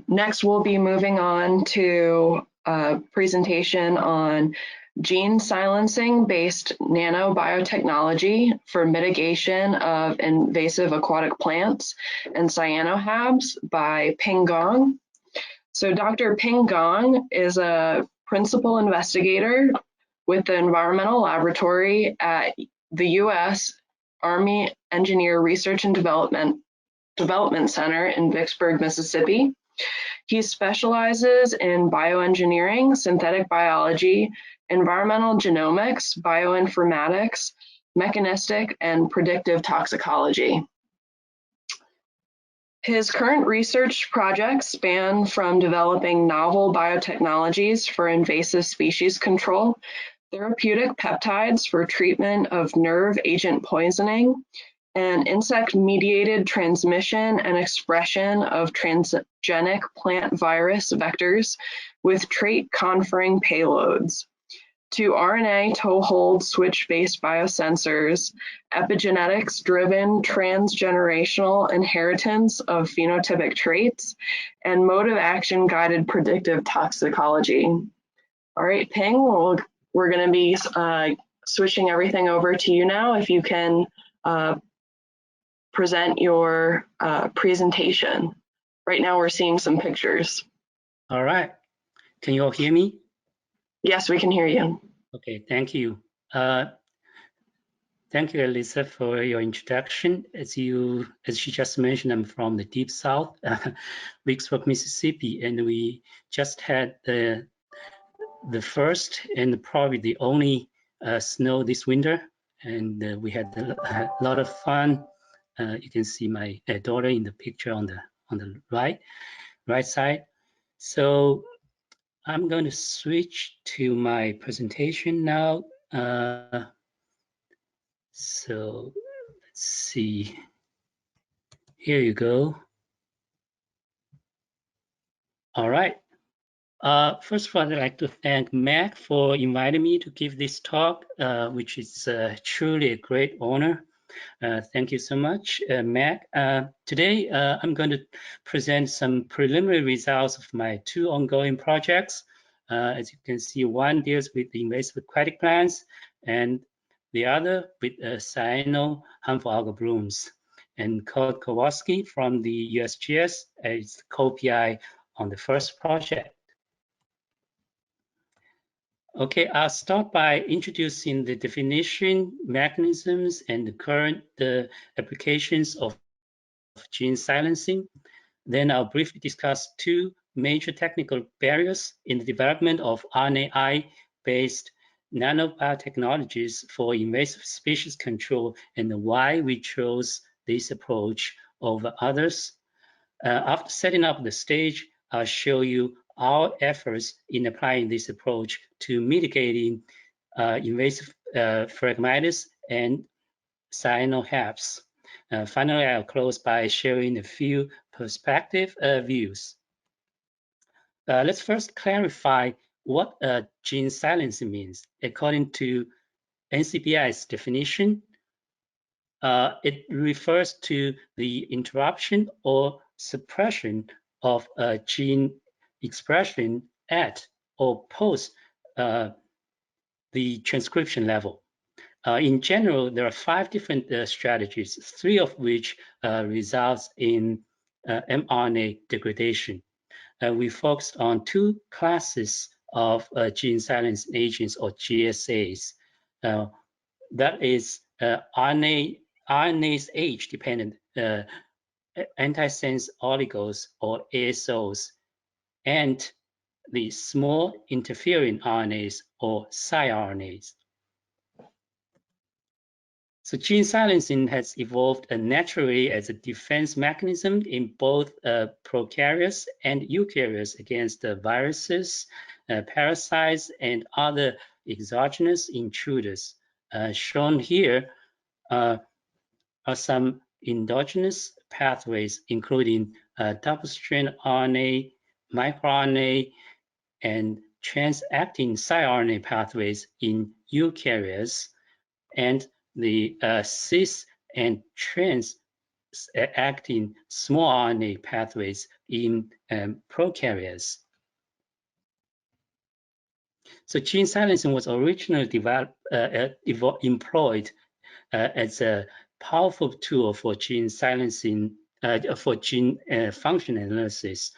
Next, we'll be moving on to a presentation on gene silencing based nanobiotechnology for mitigation of invasive aquatic plants and cyanohabs by Ping Gong. So Dr. Ping Gong is a principal investigator with the Environmental Laboratory at the U.S. Army Engineer Research and Development Center in Vicksburg, Mississippi. He specializes in bioengineering, synthetic biology, environmental genomics, bioinformatics, mechanistic, and predictive toxicology. His current research projects span from developing novel biotechnologies for invasive species control, therapeutic peptides for treatment of nerve agent poisoning, and insect-mediated transmission and expression of transgenic plant virus vectors with trait-conferring payloads, to RNA toehold switch-based biosensors, epigenetics-driven transgenerational inheritance of phenotypic traits, and mode-of-action guided predictive toxicology. All right, Ping, we're going to be switching everything over to you now. If you can present your presentation. Right now we're seeing some pictures. All right. Can you all hear me? Yes, we can hear you. Okay, thank you. Thank you, Elisa, for your introduction. As she just mentioned, I'm from the Deep South, Vicksburg, Mississippi, and we just had the first and probably the only snow this winter, and we had a lot of fun. You can see my daughter in the picture on the right side. So I'm going to switch to my presentation now. So let's see. Here you go. All right. First of all, I'd like to thank Mac for inviting me to give this talk, which is truly a great honor. Thank you so much, Mac. Today, I'm going to present some preliminary results of my two ongoing projects. As you can see, one deals with the invasive aquatic plants, and the other with cyano harmful algal blooms. And Kurt Kowalski from the USGS is co-PI on the first project. Okay, I'll start by introducing the definition, mechanisms, and the current applications of gene silencing. Then I'll briefly discuss two major technical barriers in the development of RNAi-based nanobiotechnologies for invasive species control and why we chose this approach over others. After setting up the stage, I'll show you our efforts in applying this approach to mitigating invasive phragmites and cyanohabs. Finally, I'll close by sharing a few perspective views. Let's first clarify what gene silencing means. According to NCBI's definition, it refers to the interruption or suppression of a gene expression at or post the transcription level. In general, there are 5 different strategies, 3 of which results in mRNA degradation. We focused on 2 classes of gene silencing agents, or GSAs. That is RNase H-dependent antisense oligos, or ASOs, and the small interfering RNAs, or siRNAs. So gene silencing has evolved naturally as a defense mechanism in both prokaryotes and eukaryotes against viruses, parasites, and other exogenous intruders. Shown here are some endogenous pathways, including double-strand RNA, microRNA, and trans-actin siRNA pathways in eukaryotes, and the cis and trans acting small RNA pathways in prokaryotes. So gene silencing was originally employed as a powerful tool for gene silencing, for gene function analysis.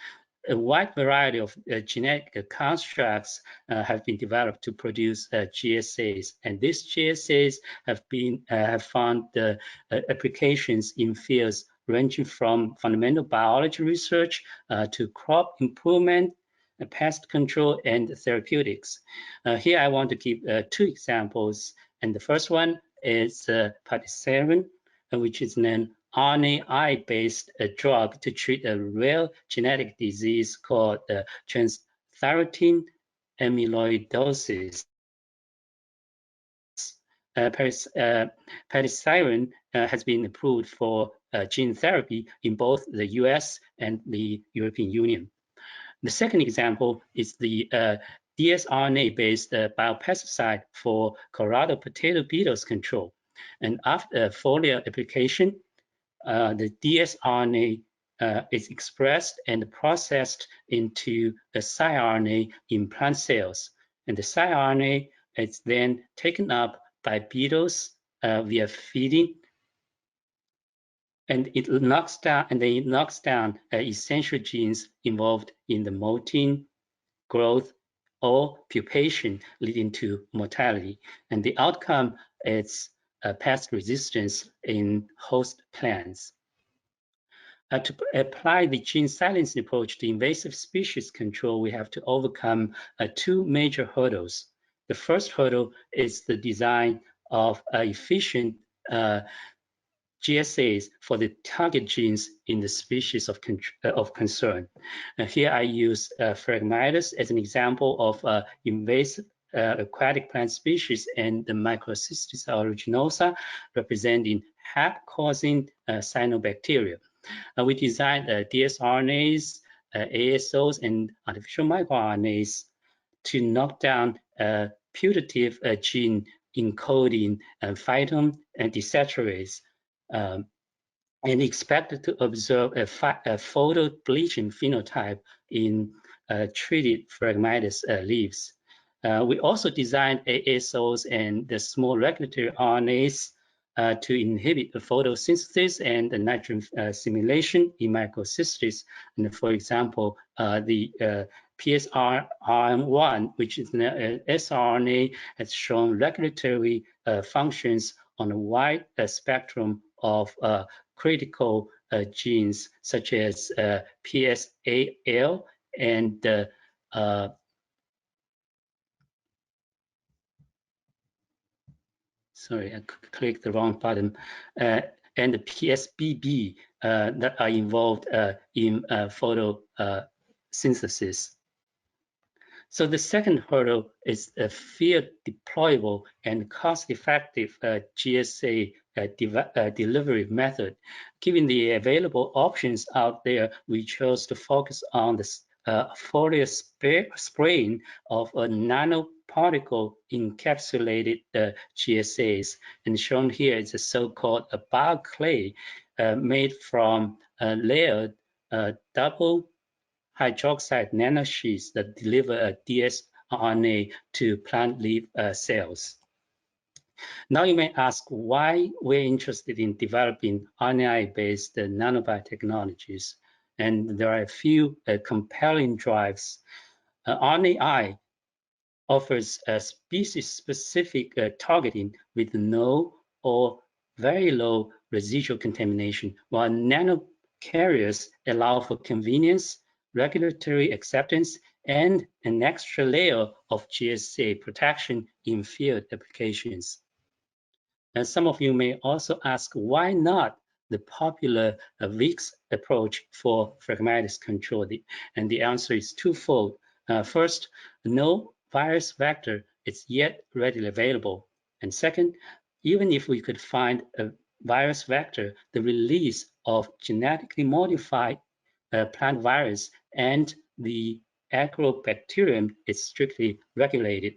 A wide variety of genetic constructs have been developed to produce GSAs, and these GSAs have found applications in fields ranging from fundamental biology research to crop improvement, pest control, and therapeutics. Here I want to give two examples, and the first one is patisiran, which is an RNAi-based drug to treat a rare genetic disease called transthyretin amyloidosis. Patisiran has been approved for gene therapy in both the US and the European Union. The second example is the dsRNA-based biopesticide for Colorado potato beetles control. And after foliar application, the dsRNA is expressed and processed into a siRNA in plant cells. And the siRNA is then taken up by beetles via feeding, and it knocks down essential genes involved in the molting, growth, or pupation, leading to mortality. And the outcome is pest resistance in host plants. To apply the gene silencing approach to invasive species control, we have to overcome two major hurdles. The first hurdle is the design of efficient GSAs for the target genes in the species of concern. Here I use Phragmites as an example of invasive aquatic plant species, and the Microcystis aeruginosa representing HAP-causing cyanobacteria. We designed dsRNAs, ASOs, and artificial microRNAs to knock down putative gene encoding phyton and desaturase, and expected to observe a photo bleaching phenotype in treated Phragmites leaves. We also designed ASOs and the small regulatory RNAs to inhibit the photosynthesis and the nitrogen assimilation in Microcystis. And for example, the PSRM1, which is an sRNA, has shown regulatory functions on a wide spectrum of critical genes, such as PSAL and sorry, I clicked the wrong button, and the PSBB that are involved in photosynthesis. So the second hurdle is a field deployable and cost-effective GSA delivery method. Given the available options out there, we chose to focus on the foliar spraying of a nanoparticle encapsulated GSAs. And shown here is a so-called bioclay made from layered double hydroxide nanosheets that deliver a dsRNA to plant leaf cells. Now you may ask why we're interested in developing RNAi-based nanobiotechnologies. And there are a few compelling drives. RNAi offers a species-specific targeting with no or very low residual contamination, while nanocarriers allow for convenience, regulatory acceptance, and an extra layer of GSA protection in field applications. And some of you may also ask, why not the popular VIX approach for Phragmites control? And the answer is twofold. First, no virus vector is yet readily available. And second, even if we could find a virus vector, the release of genetically modified plant virus and the agrobacterium is strictly regulated.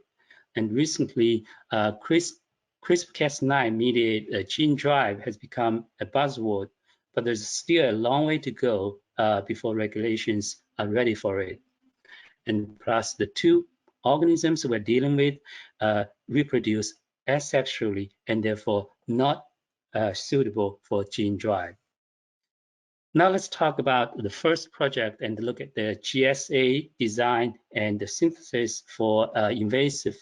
And recently, CRISPR-Cas9 mediated gene drive has become a buzzword, but there's still a long way to go before regulations are ready for it. And plus, the two organisms we're dealing with reproduce asexually and therefore not suitable for gene drive. Now let's talk about the first project and look at the GSA design and the synthesis for invasive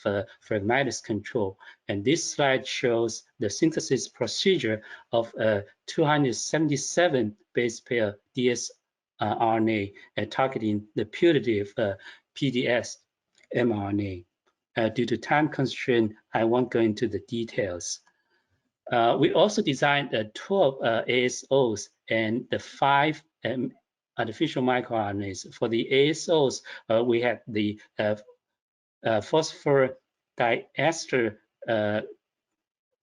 phragmitis control. And this slide shows the synthesis procedure of a 277 base pair dsRNA targeting the putative PDS mRNA. Due to time constraint, I won't go into the details. We also designed 12 ASOs and the 5 artificial microRNAs. For the ASOs, we had the phosphor diester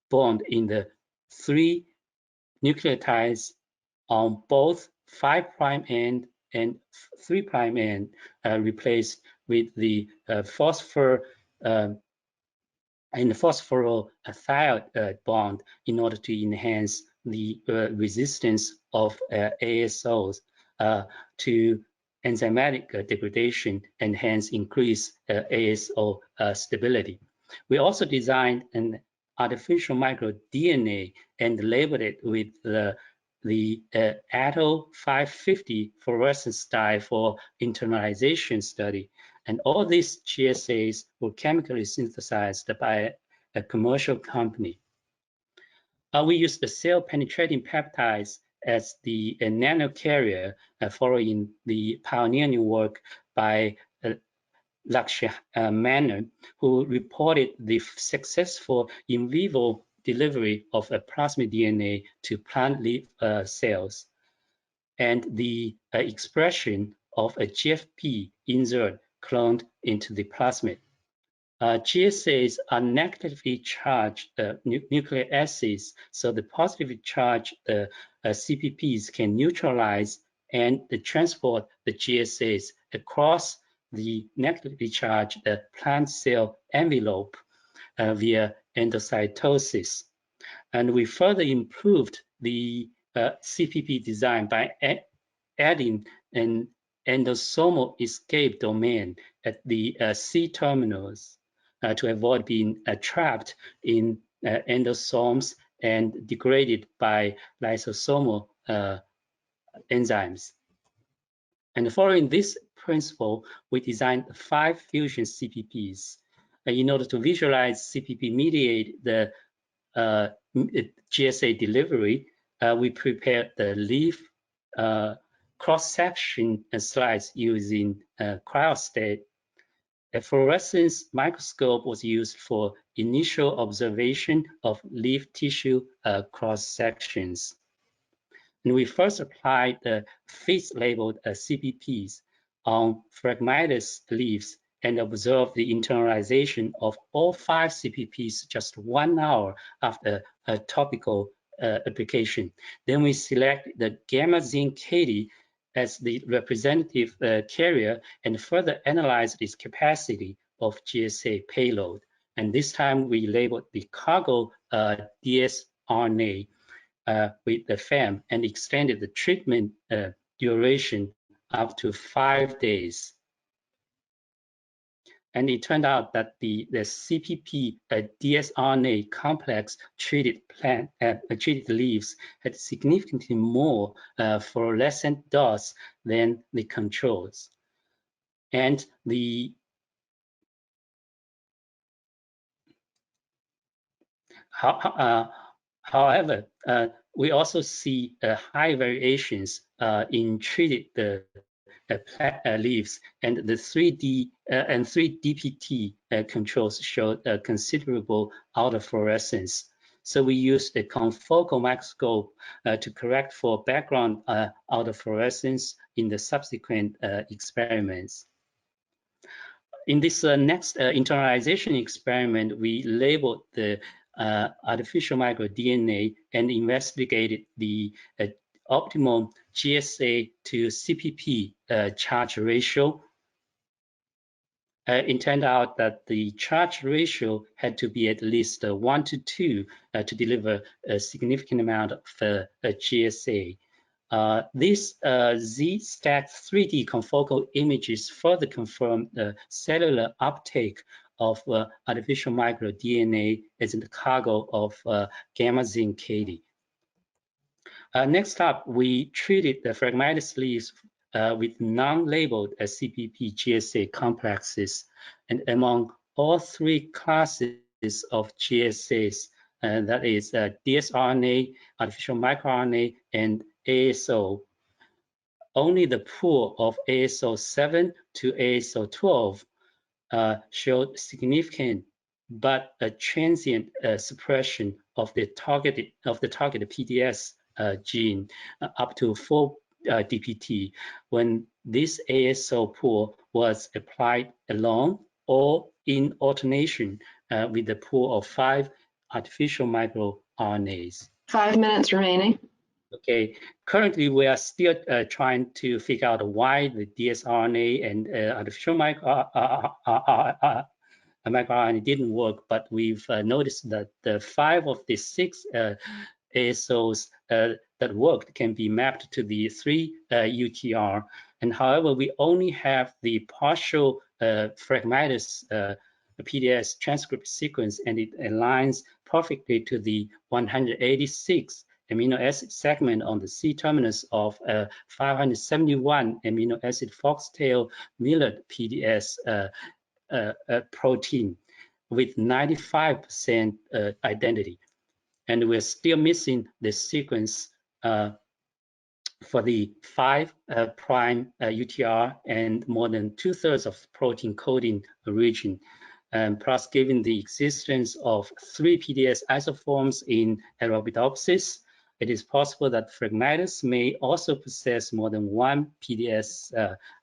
bond in the 3 nucleotides on both 5' end and 3' end, replaced with the phosphor and the phosphorothioate bond in order to enhance the resistance of ASOs to enzymatic degradation and hence increase ASO stability. We also designed an artificial microDNA and labeled it with the ATO 550 fluorescence dye for internalization study. And all these GSAs were chemically synthesized by a commercial company. We use the cell-penetrating peptides as the nanocarrier following the pioneering work by Lakshya Menon, who reported the successful in vivo delivery of a plasmid DNA to plant leaf cells and the expression of a GFP insert cloned into the plasmid. GSAs are negatively charged nucleic acids, so the positively charged CPPs can neutralize and transport the GSAs across the negatively charged plant cell envelope via endocytosis. And we further improved the CPP design by adding an endosomal escape domain at the C terminals to avoid being trapped in endosomes and degraded by lysosomal enzymes. And following this principle, we designed 5 fusion CPPs. In order to visualize CPP mediate the GSA delivery, we prepared the leaf cross-section slides using cryostat. A fluorescence microscope was used for initial observation of leaf tissue cross-sections. And we first applied the FIS-labeled CPPs on Phragmitis leaves and observed the internalization of all 5 CPPs just 1 hour after a topical application. Then we select the gamma-zinc Katie as the representative carrier and further analyze its capacity of GSA payload. And this time we labeled the cargo dsRNA with the FAM and extended the treatment duration up to 5 days. And it turned out that the CPP dsRNA complex treated leaves had significantly more fluorescent dots than the controls. And however, we also see high variations in treated leaves, and the 3D and 3DPT controls showed considerable autofluorescence. So we used a confocal microscope to correct for background autofluorescence in the subsequent experiments. In this next internalization experiment, we labeled the artificial microDNA and investigated the optimal GSA to CPP charge ratio. It turned out that the charge ratio had to be at least 1 to 2 to deliver a significant amount of GSA. These Z-stack 3D confocal images further confirm the cellular uptake of artificial microDNA as in the cargo of gamma zinc Katie. Next up, we treated the phragmitis leaves with non-labeled CPP GSA complexes, and among all three classes of GSAs, that is dsRNA, artificial microRNA, and ASO, only the pool of ASO7 to ASO12 showed significant but a transient suppression of the targeted PDS gene up to 4 dpt when this ASO pool was applied alone or in alternation with the pool of 5 artificial microRNAs. 5 minutes remaining. Okay, currently we are still trying to figure out why the dsRNA and artificial microRNA didn't work, but we've noticed that the 5 of the 6 ASOs that worked can be mapped to the 3 UTR. And however, we only have the partial phragmitis PDS transcript sequence, and it aligns perfectly to the 186 amino acid segment on the C terminus of 571 amino acid foxtail millet PDS protein with 95% identity. And we're still missing the sequence for the 5' UTR and more than 2/3 of protein coding region. Plus, given the existence of 3 PDS isoforms in Arabidopsis, it is possible that phragmitis may also possess more than 1 PDS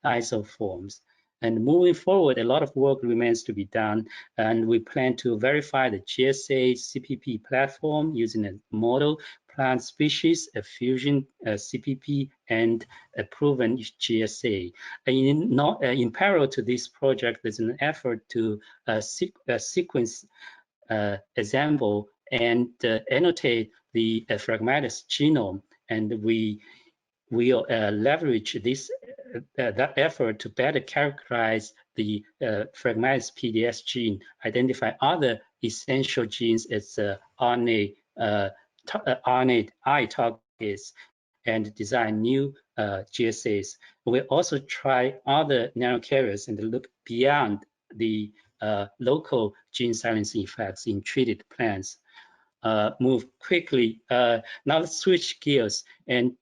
isoforms. And moving forward, a lot of work remains to be done, and we plan to verify the GSA CPP platform using a model plant species, a fusion CPP, and a proven GSA. In parallel to this project, there's an effort to sequence, assemble, and annotate the phragmitis genome, and we will leverage this that effort to better characterize the phragmitis PDS gene, identify other essential genes as RNAi targets, and design new GSAs. We'll also try other nanocarriers and look beyond the local gene silencing effects in treated plants. Move quickly. Now let's switch gears and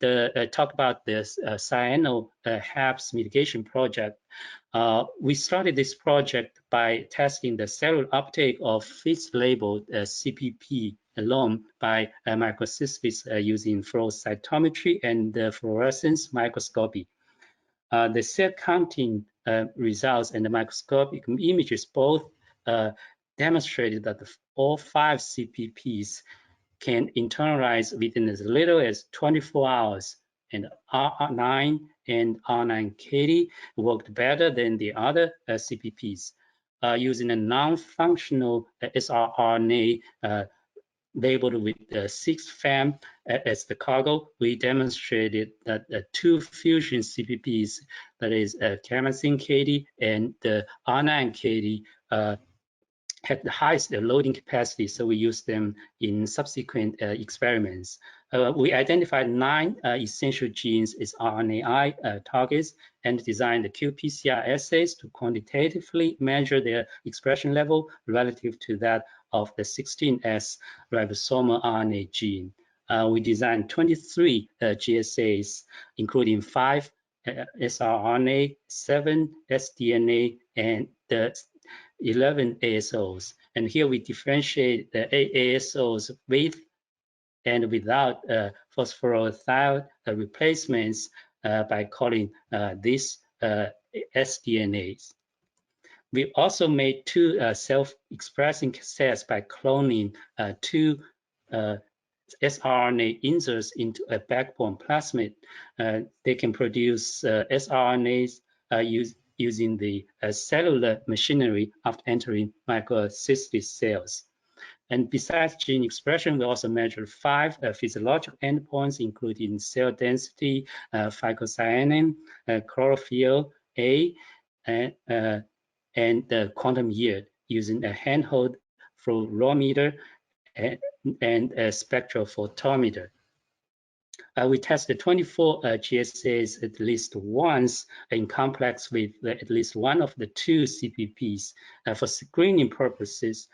talk about this cyano HAPS mitigation project. We started this project by testing the cellular uptake of FITS-labeled CPP alone by microcystis using flow cytometry and fluorescence microscopy. The cell counting results and the microscopic images both demonstrated that all 5 CPPs can internalize within as little as 24 hours, and R9 and R9-Katie worked better than the other CPPs. Using a non-functional srRNA labeled with 6 FAM as the cargo, we demonstrated that 2 fusion CPPs, that is gamma zinc Katie and the R9-Katie, had the highest loading capacity, so we used them in subsequent experiments. We identified 9 essential genes as RNAi targets and designed the qPCR assays to quantitatively measure their expression level relative to that of the 16S ribosomal RNA gene. We designed 23 GSAs, including 5 srRNA, 7 sDNA, and the 11 ASOs. And here we differentiate the ASOs with and without phosphorothioate replacements by calling these sDNAs. We also made 2 self-expressing cassettes by cloning 2 srRNA inserts into a backbone plasmid. They can produce srNAs using the cellular machinery after entering microcystis cells. And besides gene expression, we also measure 5 physiological endpoints, including cell density, phycocyanin, chlorophyll A, and quantum yield using a handheld fluorometer and a spectrophotometer. We tested 24 GSAs at least once in complex with at least one of the 2 CPPs. For screening purposes,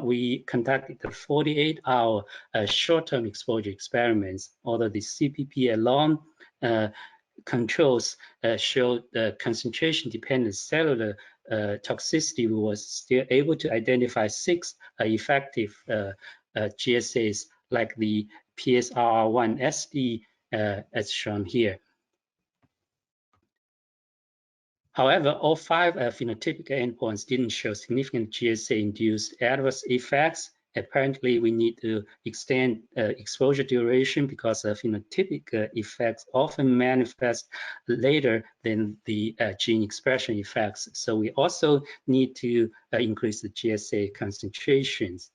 we conducted the 48-hour short-term exposure experiments, although the CPP alone controls showed the concentration-dependent cellular toxicity. We was still able to identify 6 effective GSAs like the PSRR1-SD as shown here. However, all 5 phenotypic endpoints didn't show significant GSA-induced adverse effects. Apparently, we need to extend exposure duration because phenotypic effects often manifest later than the gene expression effects. So we also need to increase the GSA concentrations.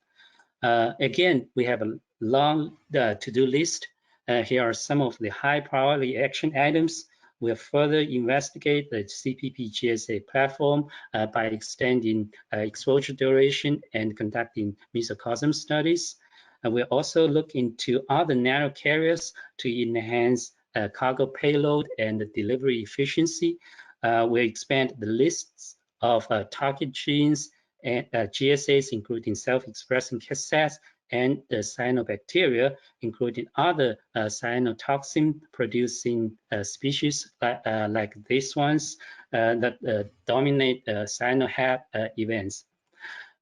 Again, we have a long to-do list. Here are some of the high priority action items. We'll further investigate the CPP GSA platform by extending exposure duration and conducting mesocosm studies. We'll also look into other nanocarriers to enhance cargo payload and delivery efficiency. We'll expand the lists of target genes and GSAs, including self-expressing cassettes, and the cyanobacteria, including other cyanotoxin-producing species like these ones that dominate cyanohab events.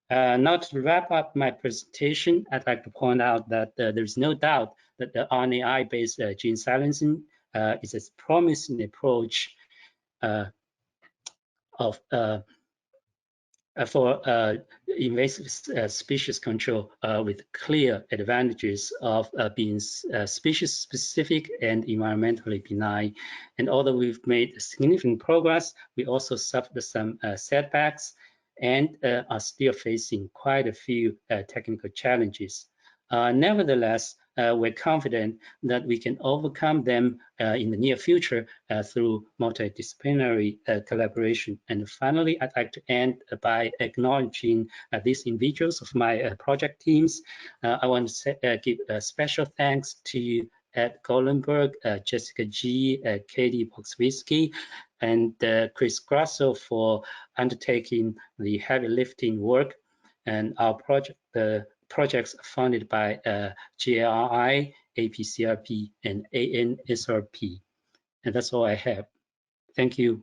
Now to wrap up my presentation, I'd like to point out that there's no doubt that the RNAi-based gene silencing is a promising approach for invasive species control with clear advantages of being species-specific and environmentally benign. And although we've made significant progress, we also suffered some setbacks and are still facing quite a few technical challenges. Nevertheless, we're confident that we can overcome them in the near future through multidisciplinary collaboration. And finally, I'd like to end by acknowledging these individuals of my project teams. I want to give special thanks to Ed Golenberg, Jessica G, Katie Bokswitsky, and Chris Grasso for undertaking the heavy lifting work. And our project, projects funded by GRI, APCRP, and ANSRP. And that's all I have. Thank you.